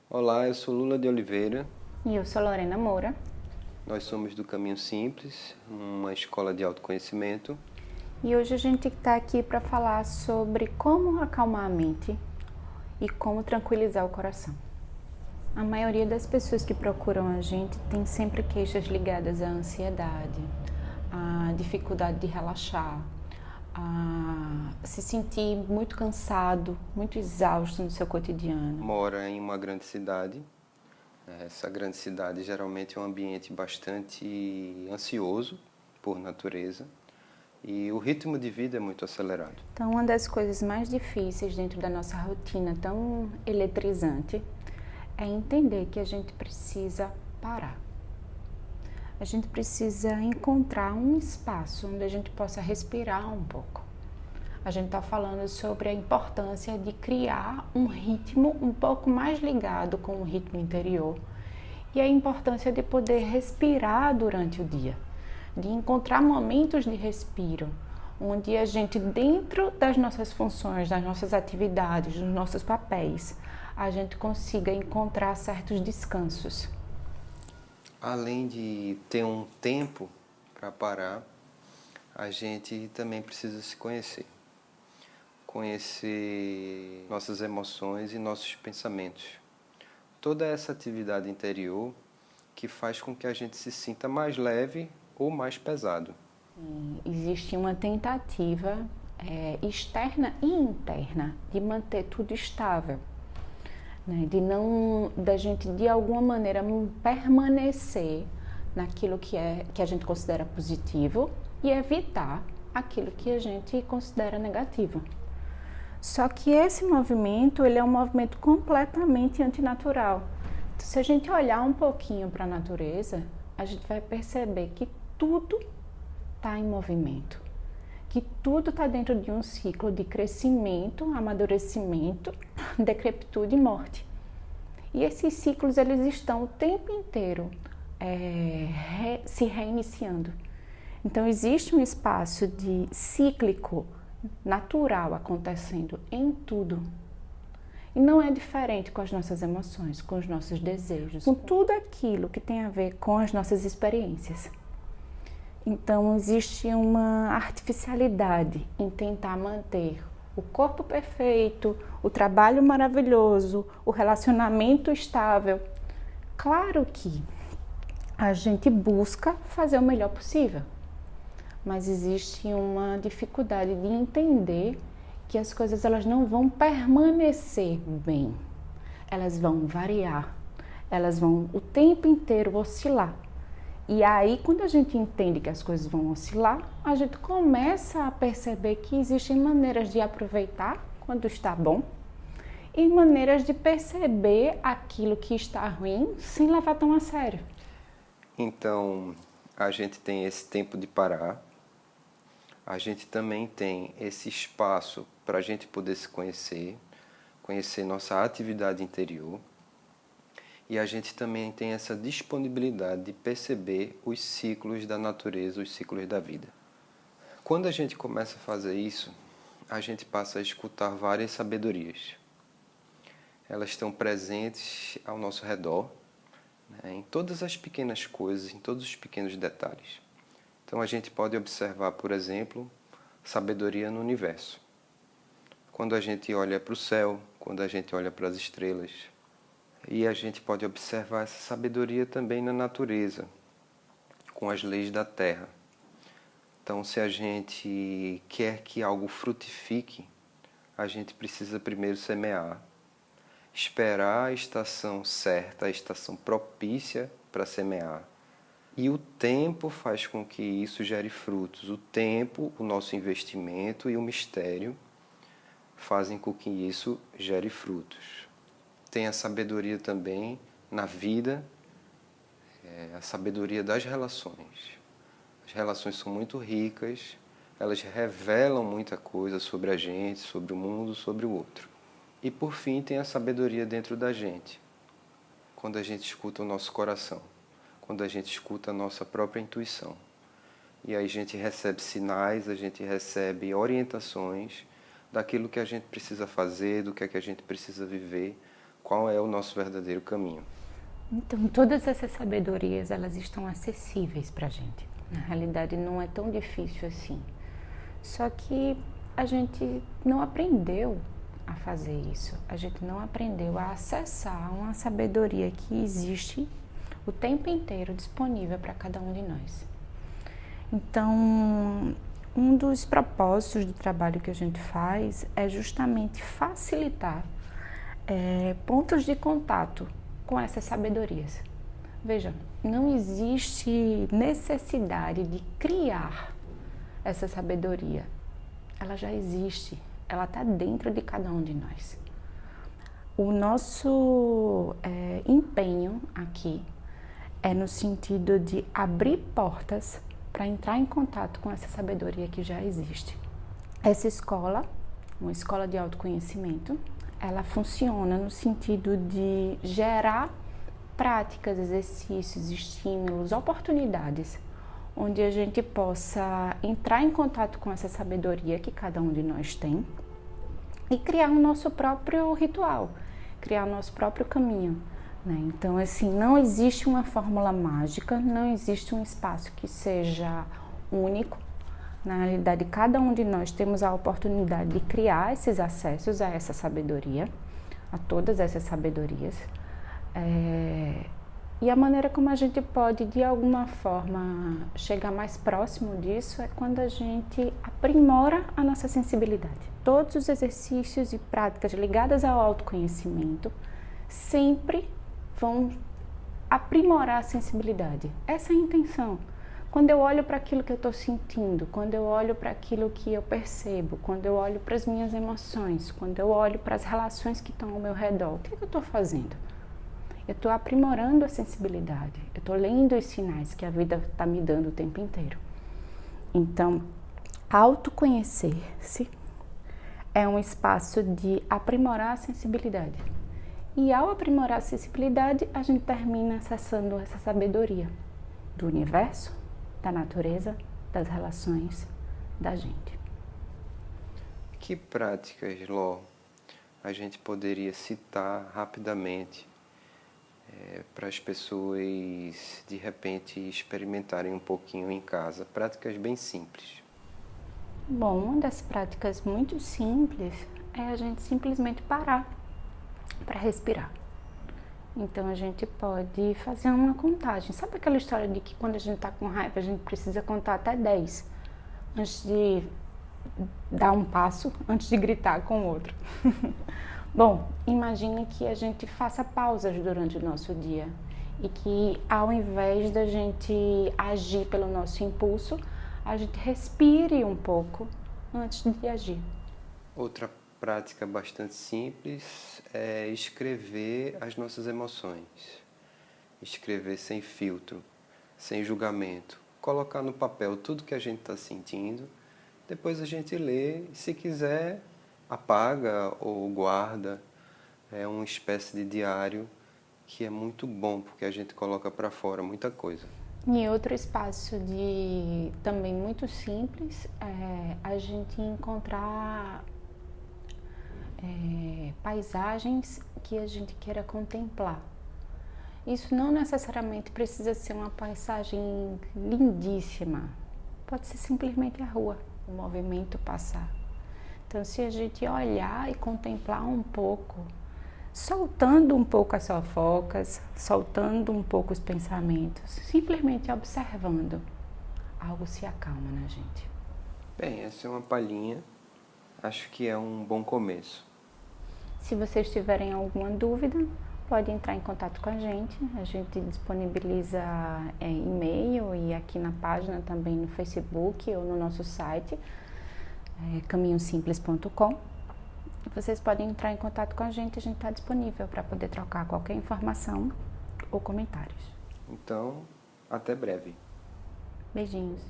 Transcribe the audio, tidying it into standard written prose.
Olá, eu sou Lula de Oliveira. E eu sou Lorena Moura. Nós somos do Caminho Simples, uma escola de autoconhecimento. E hoje a gente está aqui para falar sobre como acalmar a mente e como tranquilizar o coração. A maioria das pessoas que procuram a gente tem sempre queixas ligadas à ansiedade, à dificuldade de relaxar, a se sentir muito cansado, muito exausto no seu cotidiano. Mora em uma grande cidade. Essa grande cidade geralmente é um ambiente bastante ansioso por natureza e o ritmo de vida é muito acelerado. Então, uma das coisas mais difíceis dentro da nossa rotina tão eletrizante é entender que a gente precisa parar. A gente precisa encontrar um espaço onde a gente possa respirar um pouco. A gente está falando sobre a importância de criar um ritmo um pouco mais ligado com o ritmo interior e a importância de poder respirar durante o dia, de encontrar momentos de respiro, onde a gente, dentro das nossas funções, das nossas atividades, dos nossos papéis, a gente consiga encontrar certos descansos. Além de ter um tempo para parar, a gente também precisa se conhecer. Conhecer nossas emoções e nossos pensamentos. Toda essa atividade interior que faz com que a gente se sinta mais leve ou mais pesado. Existe uma tentativa externa e interna de manter tudo estável, né? Da gente de alguma maneira permanecer naquilo que a gente considera positivo e evitar aquilo que a gente considera negativo. Só que esse movimento, ele é um movimento completamente antinatural. Então, se a gente olhar um pouquinho para a natureza, a gente vai perceber que tudo está em movimento, que tudo está dentro de um ciclo de crescimento, amadurecimento, decrepitude e morte. E esses ciclos, eles estão o tempo inteiro se reiniciando. Então, existe um espaço de cíclico natural acontecendo em tudo. E não é diferente com as nossas emoções, com os nossos desejos, com tudo aquilo que tem a ver com as nossas experiências. Então, existe uma artificialidade em tentar manter o corpo perfeito, o trabalho maravilhoso, o relacionamento estável. Claro que a gente busca fazer o melhor possível, mas existe uma dificuldade de entender que as coisas elas não vão permanecer bem, elas vão variar, elas vão o tempo inteiro oscilar. E aí, quando a gente entende que as coisas vão oscilar, a gente começa a perceber que existem maneiras de aproveitar quando está bom e maneiras de perceber aquilo que está ruim sem levar tão a sério. Então, a gente tem esse tempo de parar, a gente também tem esse espaço para a gente poder se conhecer, conhecer nossa atividade interior, e a gente também tem essa disponibilidade de perceber os ciclos da natureza, os ciclos da vida. Quando a gente começa a fazer isso, a gente passa a escutar várias sabedorias. Elas estão presentes ao nosso redor, né, em todas as pequenas coisas, em todos os pequenos detalhes. Então a gente pode observar, por exemplo, sabedoria no universo. Quando a gente olha para o céu, quando a gente olha para as estrelas, e a gente pode observar essa sabedoria também na natureza, com as leis da terra. Então, se a gente quer que algo frutifique, a gente precisa primeiro semear, esperar a estação certa, a estação propícia para semear. E o tempo faz com que isso gere frutos. O tempo, o nosso investimento e o mistério fazem com que isso gere frutos. Tem a sabedoria também na vida, a sabedoria das relações. As relações são muito ricas, elas revelam muita coisa sobre a gente, sobre o mundo, sobre o outro. E por fim tem a sabedoria dentro da gente, quando a gente escuta o nosso coração, quando a gente escuta a nossa própria intuição. E aí a gente recebe sinais, a gente recebe orientações daquilo que a gente precisa fazer, do que é que a gente precisa viver, qual é o nosso verdadeiro caminho. Então, todas essas sabedorias, elas estão acessíveis para a gente. Na realidade, não é tão difícil assim. Só que a gente não aprendeu a fazer isso. A gente não aprendeu a acessar uma sabedoria que existe o tempo inteiro disponível para cada um de nós. Então, um dos propósitos do trabalho que a gente faz é justamente facilitar pontos de contato com essas sabedorias. Veja, não existe necessidade de criar essa sabedoria. Ela já existe, ela está dentro de cada um de nós. O nosso empenho aqui é no sentido de abrir portas para entrar em contato com essa sabedoria que já existe. Essa escola, uma escola de autoconhecimento, ela funciona no sentido de gerar práticas, exercícios, estímulos, oportunidades, onde a gente possa entrar em contato com essa sabedoria que cada um de nós tem e criar o nosso próprio ritual, criar o nosso próprio caminho, né? Então, assim, não existe uma fórmula mágica, não existe um espaço que seja único. Na realidade, cada um de nós temos a oportunidade de criar esses acessos a essa sabedoria, a todas essas sabedorias. E a maneira como a gente pode, de alguma forma, chegar mais próximo disso é quando a gente aprimora a nossa sensibilidade. Todos os exercícios e práticas ligadas ao autoconhecimento sempre vão aprimorar a sensibilidade. Essa é a intenção. Quando eu olho para aquilo que eu estou sentindo, quando eu olho para aquilo que eu percebo, quando eu olho para as minhas emoções, quando eu olho para as relações que estão ao meu redor, o que eu estou fazendo? Eu estou aprimorando a sensibilidade, eu estou lendo os sinais que a vida está me dando o tempo inteiro. Então, autoconhecer-se é um espaço de aprimorar a sensibilidade. E ao aprimorar a sensibilidade, a gente termina acessando essa sabedoria do universo, da natureza, das relações, da gente. Que práticas, Ló, a gente poderia citar rapidamente para as pessoas, de repente, experimentarem um pouquinho em casa? Práticas bem simples. Bom, uma das práticas muito simples é a gente simplesmente parar para respirar. Então, a gente pode fazer uma contagem. Sabe aquela história de que quando a gente está com raiva, a gente precisa contar até 10 antes de dar um passo, antes de gritar com o outro? Bom, imagine que a gente faça pausas durante o nosso dia e que, ao invés da gente agir pelo nosso impulso, a gente respire um pouco antes de agir. Outra prática bastante simples é escrever as nossas emoções. Escrever sem filtro, sem julgamento. Colocar no papel tudo que a gente está sentindo. Depois a gente lê e, se quiser, apaga ou guarda. É uma espécie de diário que é muito bom, porque a gente coloca para fora muita coisa. E outro espaço também muito simples é a gente encontrar paisagens que a gente queira contemplar. Isso não necessariamente precisa ser uma paisagem lindíssima. Pode ser simplesmente a rua, o movimento passar. Então, se a gente olhar e contemplar um pouco, soltando um pouco as fofocas, soltando um pouco os pensamentos, simplesmente observando, algo se acalma na gente. Bem, essa é uma palhinha. Acho que é um bom começo. Se vocês tiverem alguma dúvida, pode entrar em contato com a gente. A gente disponibiliza e-mail e aqui na página também no Facebook ou no nosso site, caminhosimples.com. Vocês podem entrar em contato com a gente está disponível para poder trocar qualquer informação ou comentários. Então, até breve. Beijinhos.